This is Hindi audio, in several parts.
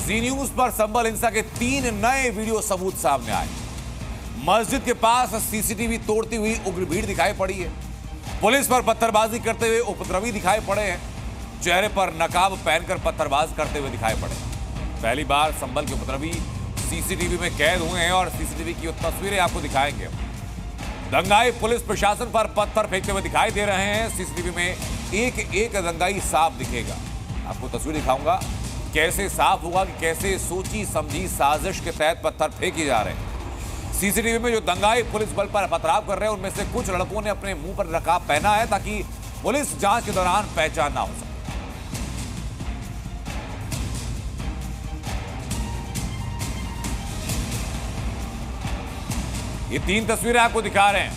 जी न्यूज पर संभल हिंसा के 3 नए वीडियो सबूत सामने आए। मस्जिद के पास सीसीटीवी तोड़ती हुई उग्र भीड़ दिखाई पड़ी है। पुलिस पर पत्थरबाजी करते हुए उपद्रवी दिखाई पड़े हैं। चेहरे पर नकाब पहनकर पत्थरबाज करते हुए दिखाई पड़े। पहली बार संभल के उपद्रवी सीसीटीवी में कैद हुए हैं और सीसीटीवी की तस्वीरें आपको दिखाएंगे। दंगाई पुलिस प्रशासन पर पत्थर फेंकते हुए दिखाई दे रहे हैं। सीसीटीवी में एक एक दंगाई साफ दिखेगा। आपको तस्वीर दिखाऊंगा कैसे साफ होगा कि कैसे सोची समझी साजिश के तहत पत्थर फेंके जा रहे हैं। सीसीटीवी में जो दंगाई पुलिस बल पर पथराव कर रहे हैं उनमें से कुछ लड़कों ने अपने मुंह पर नकाब पहना है ताकि पुलिस जांच के दौरान पहचान ना हो सके। ये 3 तस्वीरें आपको दिखा रहे हैं।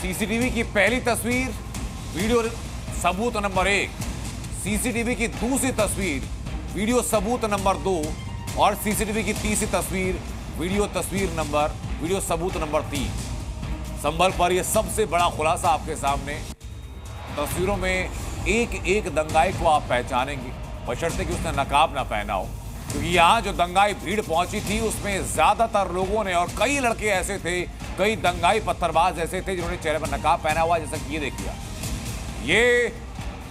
सीसीटीवी की पहली तस्वीर वीडियो सबूत नंबर 1, सीसीटीवी की दूसरी तस्वीर वीडियो सबूत नंबर 2 और सीसीटीवी की तीसरी तस्वीर वीडियो सबूत नंबर 3। संभल पर यह सबसे बड़ा खुलासा आपके सामने। तस्वीरों में एक एक दंगाई को आप पहचानेंगे, बशर्ते कि उसने नकाब ना पहना हो, क्योंकि यहां जो दंगाई भीड़ पहुंची थी उसमें ज्यादातर लोगों ने, और कई लड़के ऐसे थे, कई दंगाई पत्थरबाज ऐसे थे जिन्होंने चेहरे पर नकाब पहना हुआ, जैसा कि ये देखिए। ये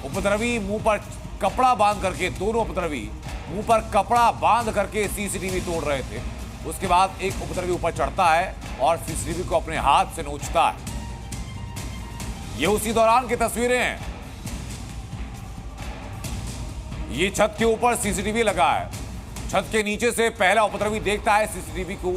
उपद्रवी मुंह पर कपड़ा बांध करके, दोनों उपद्रवी मुंह पर कपड़ा बांध करके सीसीटीवी तोड़ रहे थे। उसके बाद एक उपद्रवी ऊपर चढ़ता है और सीसीटीवी को अपने हाथ से नोचता है। ये उसी दौरान की तस्वीरें हैं। ये छत के ऊपर सीसीटीवी लगा है। छत के नीचे से पहला उपद्रवी देखता है सीसीटीवी को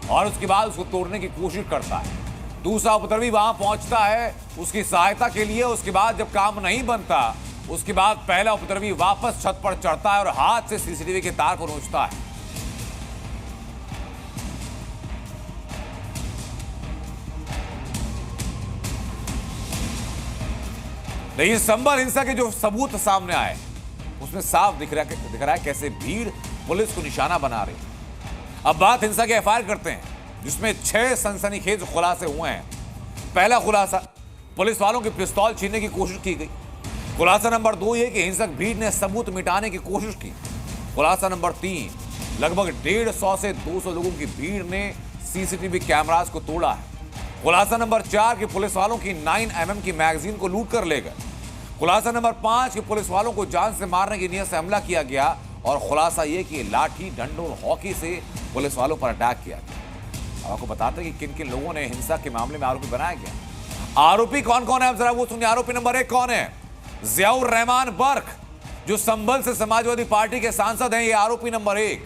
और उसके बाद उसको तोड़ने की कोशिश करता है। दूसरा उपद्रवी वहां पहुंचता है उसकी सहायता के लिए। उसके बाद जब काम नहीं बनता, उसके बाद पहला उपद्रवी वापस छत पर चढ़ता है और हाथ से सीसीटीवी के तार को नोचता है। लेकिन संभल हिंसा के जो सबूत सामने आए उसमें साफ दिख रहा है कैसे भीड़ पुलिस को निशाना बना रही है। अब बात हिंसा के एफआईआर करते हैं, जिसमें 6 सनसनीखेज खुलासे हुए हैं। पहला खुलासा, पुलिस वालों की पिस्तौल छीनने की कोशिश की गई। खुलासा नंबर 2 ये कि हिंसक भीड़ ने सबूत मिटाने की कोशिश की। खुलासा नंबर 3, लगभग 150 से 200 लोगों की भीड़ ने सीसीटीवी कैमरास को तोड़ा है। खुलासा नंबर 4 कि पुलिस वालों की 9mm की मैगजीन को लूट कर ले गए। खुलासा नंबर 5 कि पुलिस वालों को जान से मारने की नीयत से हमला किया गया। और खुलासा यह कि लाठी, डंडों और हॉकी से पुलिस वालों पर अटैक किया गया। अब आपको बताते हैं कि किन किन लोगों ने हिंसा के मामले में आरोपी बनाया गया। आरोपी कौन कौन है, आप जरा वो सुनिए। आरोपी नंबर 1 कौन है? जियाउर रहमान बर्क, जो संभल से समाजवादी पार्टी के सांसद हैं, ये आरोपी नंबर 1।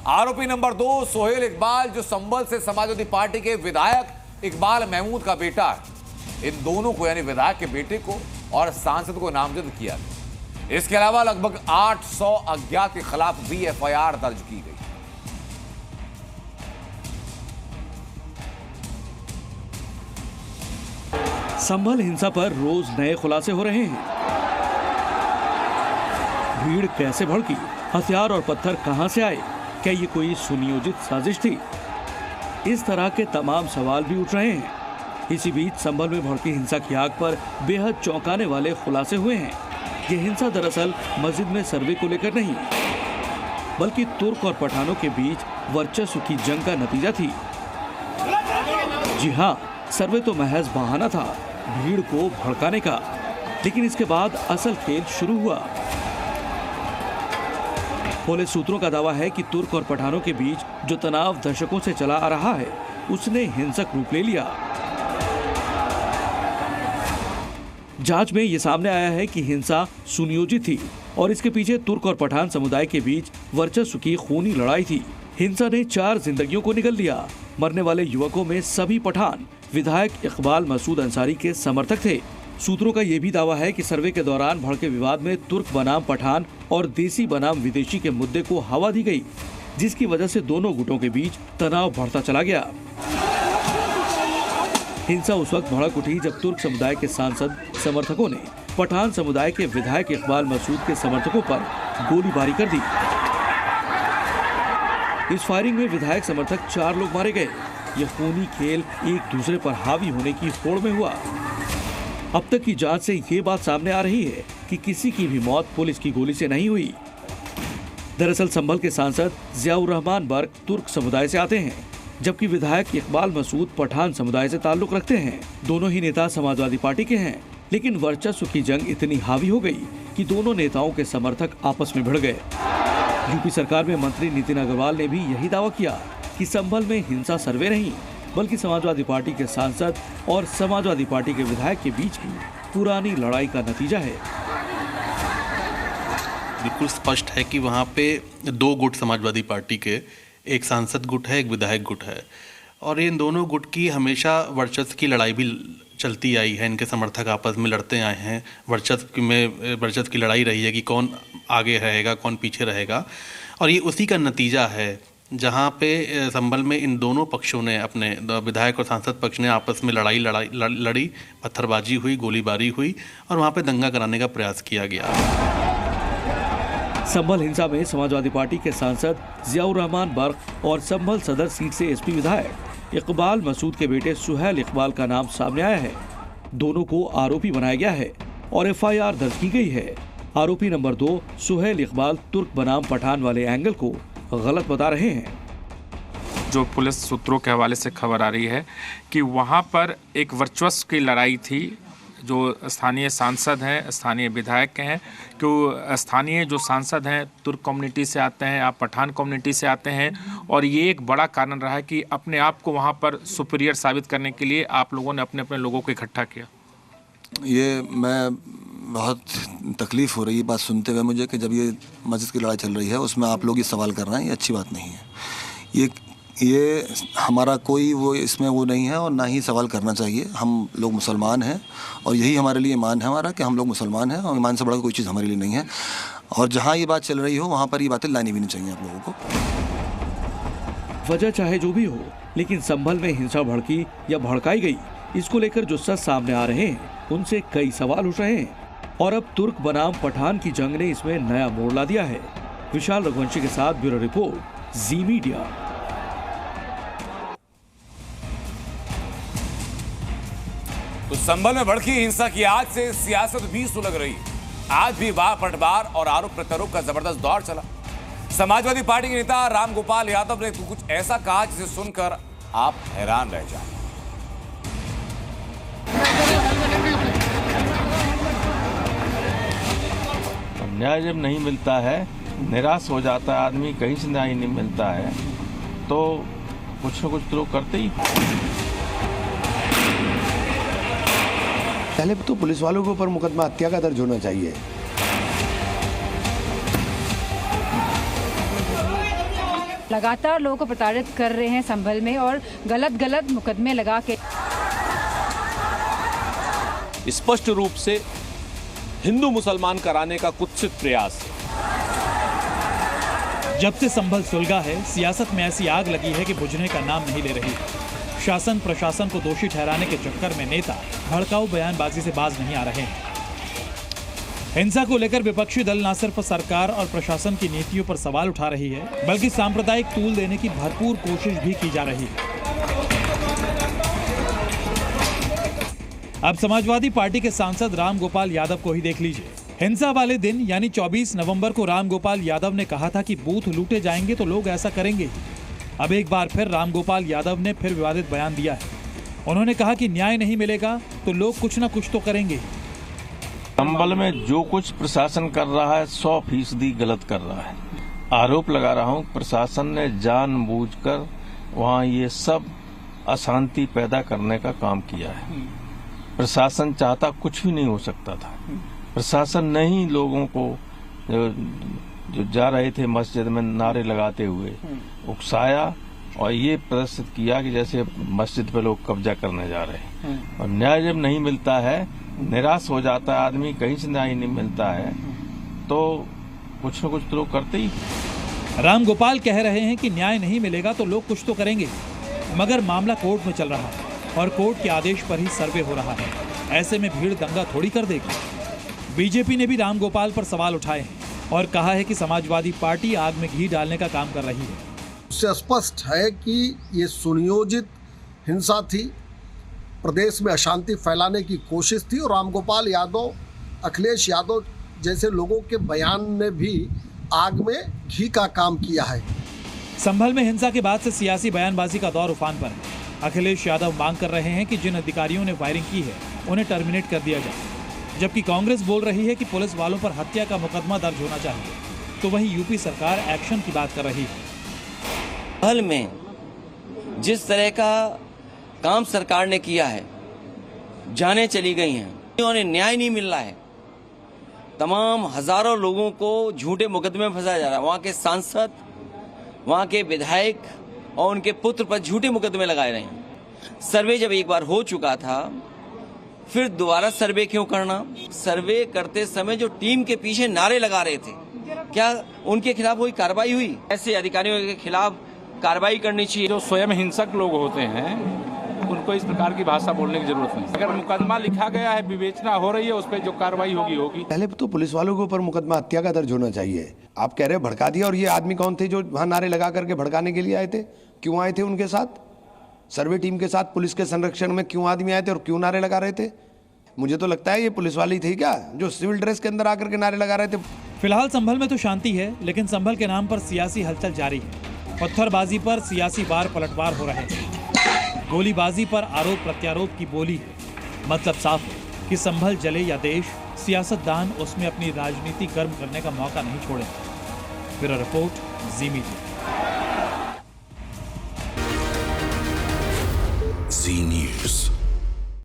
आरोपी नंबर 2 सोहेल इकबाल, जो संभल से समाजवादी पार्टी के विधायक इकबाल महमूद का बेटा है। इन दोनों को, यानी विधायक के बेटे को और सांसद को नामजद किया गया। इसके अलावा लगभग 800 अज्ञात के खिलाफ भी एफआईआर दर्ज की गई। संभल हिंसा पर रोज नए खुलासे हो रहे हैं। भीड़ कैसे भड़की, हथियार और पत्थर कहां से आए, क्या ये कोई सुनियोजित साजिश थी? इस तरह के तमाम सवाल भी उठ रहे हैं। इसी बीच संभल में भड़की हिंसा की आग पर बेहद चौंकाने वाले खुलासे हुए हैं। ये हिंसा दरअसल मस्जिद में सर्वे को लेकर नहीं, बल्कि तुर्क और पठानों के बीच वर्चस्व की जंग का नतीजा थी। जी हाँ, सर्वे तो महज बहाना था भीड़ को भड़काने का, लेकिन इसके बाद असल खेल शुरू हुआ। पुलिस सूत्रों का दावा है कि तुर्क और पठानों के बीच जो तनाव दशकों से चला आ रहा है, उसने हिंसक रूप ले लिया। जांच में यह सामने आया है कि हिंसा सुनियोजित थी और इसके पीछे तुर्क और पठान समुदाय के बीच वर्चस्व की खूनी लड़ाई थी। हिंसा ने 4 जिंदगियों को निगल लिया। मरने वाले युवकों में सभी पठान विधायक इकबाल मसूद अंसारी के समर्थक थे। सूत्रों का यह भी दावा है कि सर्वे के दौरान भड़के विवाद में तुर्क बनाम पठान और देसी बनाम विदेशी के मुद्दे को हवा दी गई, जिसकी वजह से दोनों गुटों के बीच तनाव बढ़ता चला गया। हिंसा उस वक्त भड़क उठी जब तुर्क समुदाय के सांसद समर्थकों ने पठान समुदाय के विधायक इकबाल मसूद के समर्थकों पर गोलीबारी कर दी। इस फायरिंग में विधायक समर्थक 4 लोग मारे गए। ये खूनी खेल एक दूसरे पर हावी होने की होड़ में हुआ। अब तक की जांच से ये बात सामने आ रही है कि किसी की भी मौत पुलिस की गोली से नहीं हुई। दरअसल संभल के सांसद जियाउर रहमान बर्क तुर्क समुदाय से आते हैं, जबकि विधायक इकबाल मसूद पठान समुदाय से ताल्लुक रखते हैं। दोनों ही नेता समाजवादी पार्टी के हैं, लेकिन वर्चस्व की जंग इतनी हावी हो गई कि दोनों नेताओं के समर्थक आपस में भिड़ गए। यूपी सरकार में मंत्री नितिन अग्रवाल ने भी यही दावा किया कि संभल में हिंसा सर्वे नहीं, बल्कि समाजवादी पार्टी के सांसद और समाजवादी पार्टी के विधायक के बीच की पुरानी लड़ाई का नतीजा है। बिल्कुल स्पष्ट है कि वहाँ पे दो गुट समाजवादी पार्टी के, एक सांसद गुट है, एक विधायक गुट है, और इन दोनों गुट की हमेशा वर्चस्व की लड़ाई भी चलती आई है। इनके समर्थक आपस में लड़ते आए हैं। वर्चस्व की लड़ाई रही है कि कौन आगे रहेगा, कौन पीछे रहेगा, और ये उसी का नतीजा है जहाँ पे संभल में इन दोनों पक्षों ने, अपने विधायक और सांसद पक्ष ने आपस में लड़ी, पत्थरबाजी हुई, गोलीबारी हुई और वहाँ पे दंगा कराने का प्रयास किया गया। संभल हिंसा में समाजवादी पार्टी के सांसद जियाउर रहमान बर्क और संभल सदर सीट से एसपी विधायक इकबाल मसूद के बेटे सुहेल इकबाल का नाम सामने आया है। दोनों को आरोपी बनाया गया है और एफआईआर दर्ज की गई है। आरोपी नंबर 2 सुहेल इकबाल तुर्क बनाम पठान वाले एंगल को गलत बता रहे हैं। जो पुलिस सूत्रों के हवाले से खबर आ रही है कि वहाँ पर एक वर्चस्व की लड़ाई थी। जो स्थानीय सांसद हैं, स्थानीय विधायक हैं, क्यों स्थानीय जो सांसद हैं तुर्क कम्युनिटी से आते हैं, आप पठान कम्युनिटी से आते हैं, और ये एक बड़ा कारण रहा है कि अपने आप को वहाँ पर सुपीरियर साबित करने के लिए आप लोगों ने अपने अपने लोगों को इकट्ठा किया। ये मैं बहुत तकलीफ़ हो रही है बात सुनते हुए मुझे कि जब ये मस्जिद की लड़ाई चल रही है उसमें आप लोग ये सवाल कर रहे हैं, ये अच्छी बात नहीं है। ये हमारा कोई वो इसमें वो नहीं है और ना ही सवाल करना चाहिए। हम लोग मुसलमान हैं और यही हमारे लिए ईमान है हमारा कि हम लोग मुसलमान हैं और ईमान से बड़ा कोई चीज़ हमारे लिए नहीं है। और जहाँ ये बात चल रही हो वहाँ पर ये बातें लानी भी नहीं चाहिए आप लोगों को। वजह चाहे जो भी हो, लेकिन संभल में हिंसा भड़की या भड़काई गई, इसको लेकर जो सच सामने आ रहे हैं उनसे कई सवाल उठ रहे हैं। और अब तुर्क बनाम पठान की जंग ने इसमें नया मोड़ ला दिया है। विशाल रघुवंशी के साथ ब्यूरो रिपोर्ट, जी मीडिया। तो संभल में भड़की हिंसा की आग से सियासत भी सुलग रही है। आज भी वार पलटवार और आरोप प्रत्यारोप का जबरदस्त दौर चला। समाजवादी पार्टी के नेता रामगोपाल यादव ने कुछ ऐसा कहा जिसे सुनकर आप हैरान रह जाए। न्याय जब नहीं मिलता है, निराश हो जाता है आदमी, कहीं से न्याय नहीं मिलता है तो कुछ न कुछ तो लोग करते ही। पहले तो पुलिस वालों के ऊपर मुकदमा हत्या का दर्ज होना चाहिए। लगातार लोगों को प्रताड़ित कर रहे हैं संभल में और गलत मुकदमे लगा के। स्पष्ट रूप से हिंदू मुसलमान कराने का कुत्सित प्रयास है। जब से संभल सुलगा है, सियासत में ऐसी आग लगी है कि बुझने का नाम नहीं ले रही। शासन प्रशासन को दोषी ठहराने के चक्कर में नेता भड़काऊ बयानबाजी से बाज नहीं आ रहे हैं। हिंसा को लेकर विपक्षी दल न सिर्फ सरकार और प्रशासन की नीतियों पर सवाल उठा रही है, बल्कि सांप्रदायिक तूल देने की भरपूर कोशिश भी की जा रही है। अब समाजवादी पार्टी के सांसद रामगोपाल यादव को ही देख लीजिए। हिंसा वाले दिन यानी 24 नवंबर को रामगोपाल यादव ने कहा था कि बूथ लूटे जाएंगे तो लोग ऐसा करेंगे ही। अब एक बार फिर रामगोपाल यादव ने फिर विवादित बयान दिया है। उन्होंने कहा कि न्याय नहीं मिलेगा तो लोग कुछ न कुछ तो करेंगे ही। संभल में जो कुछ प्रशासन कर रहा है 100% गलत कर रहा है। आरोप लगा रहा हूं प्रशासन ने जानबूझकर वहां ये सब अशांति पैदा करने का काम किया है। प्रशासन चाहता कुछ भी नहीं हो सकता था। प्रशासन ने ही लोगों को जो जा रहे थे मस्जिद में नारे लगाते हुए उकसाया और ये प्रदर्शित किया कि जैसे मस्जिद पे लोग कब्जा करने जा रहे हैं। और न्याय जब नहीं मिलता है, निराश हो जाता है आदमी, कहीं से न्याय नहीं मिलता है तो कुछ न कुछ तो लोग करते ही। रामगोपाल कह रहे हैं कि न्याय नहीं मिलेगा तो लोग कुछ तो करेंगे, मगर मामला कोर्ट में चल रहा है और कोर्ट के आदेश पर ही सर्वे हो रहा है। ऐसे में भीड़ दंगा थोड़ी कर देगी। बीजेपी ने भी रामगोपाल पर सवाल उठाए हैं और कहा है कि समाजवादी पार्टी आग में घी डालने का काम कर रही है। उससे स्पष्ट है कि ये सुनियोजित हिंसा थी, प्रदेश में अशांति फैलाने की कोशिश थी और रामगोपाल यादव, अखिलेश यादव जैसे लोगों के बयान ने भी आग में घी का काम किया है। संभल में हिंसा के बाद से सियासी बयानबाजी का दौर उफान पर है। अखिलेश यादव मांग कर रहे हैं कि जिन अधिकारियों ने फायरिंग की है उन्हें टर्मिनेट कर दिया जाए, जबकि कांग्रेस बोल रही है कि पुलिस वालों पर हत्या का मुकदमा दर्ज होना चाहिए। तो वहीं यूपी सरकार एक्शन की बात कर रही है। संभल में जिस तरह का काम सरकार ने किया है, जानें चली गई हैं, उन्हें न्याय नहीं मिल रहा है। तमाम हजारों लोगों को झूठे मुकदमे में फंसाया जा रहा है। वहाँ के सांसद, वहाँ के विधायक और उनके पुत्र पर झूठे मुकदमे लगाए रहे हैं। सर्वे जब एक बार हो चुका था, फिर दोबारा सर्वे क्यों करना? सर्वे करते समय जो टीम के पीछे नारे लगा रहे थे, क्या उनके खिलाफ कोई कार्रवाई हुई? ऐसे अधिकारियों के खिलाफ कार्रवाई करनी चाहिए। जो स्वयं हिंसक लोग होते हैं उनको इस प्रकार की भाषा बोलने की जरूरत नहीं। अगर मुकदमा लिखा गया है, विवेचना हो रही है, उस पर जो कार्रवाई होगी। पहले तो पुलिस वालों के ऊपर मुकदमा हत्या का दर्ज होना चाहिए। आप कह रहे हो भड़का दिया, और ये आदमी कौन थे जो वहां नारे लगा करके भड़काने के लिए आए थे? क्यों आए थे उनके साथ? सर्वे टीम के साथ पुलिस के संरक्षण में क्यों आदमी आए थे और क्यों नारे लगा रहे थे? मुझे तो लगता है ये पुलिस वाले ही थे क्या, जो सिविल ड्रेस के अंदर आकर के नारे लगा रहे थे। फिलहाल संभल में तो शांति है, लेकिन संभल के नाम पर सियासी हलचल जारी है। पत्थरबाजी पर सियासी वार पलटवार हो रहे हैं। गोलीबाजी पर आरोप प्रत्यारोप की बोली है। मतलब साफ है कि संभल जले या देश, सियासतदान उसमें अपनी राजनीति गर्म करने का मौका नहीं छोड़ेंगे। ब्यूरो रिपोर्ट, जी मीडिया। जी न्यूज़।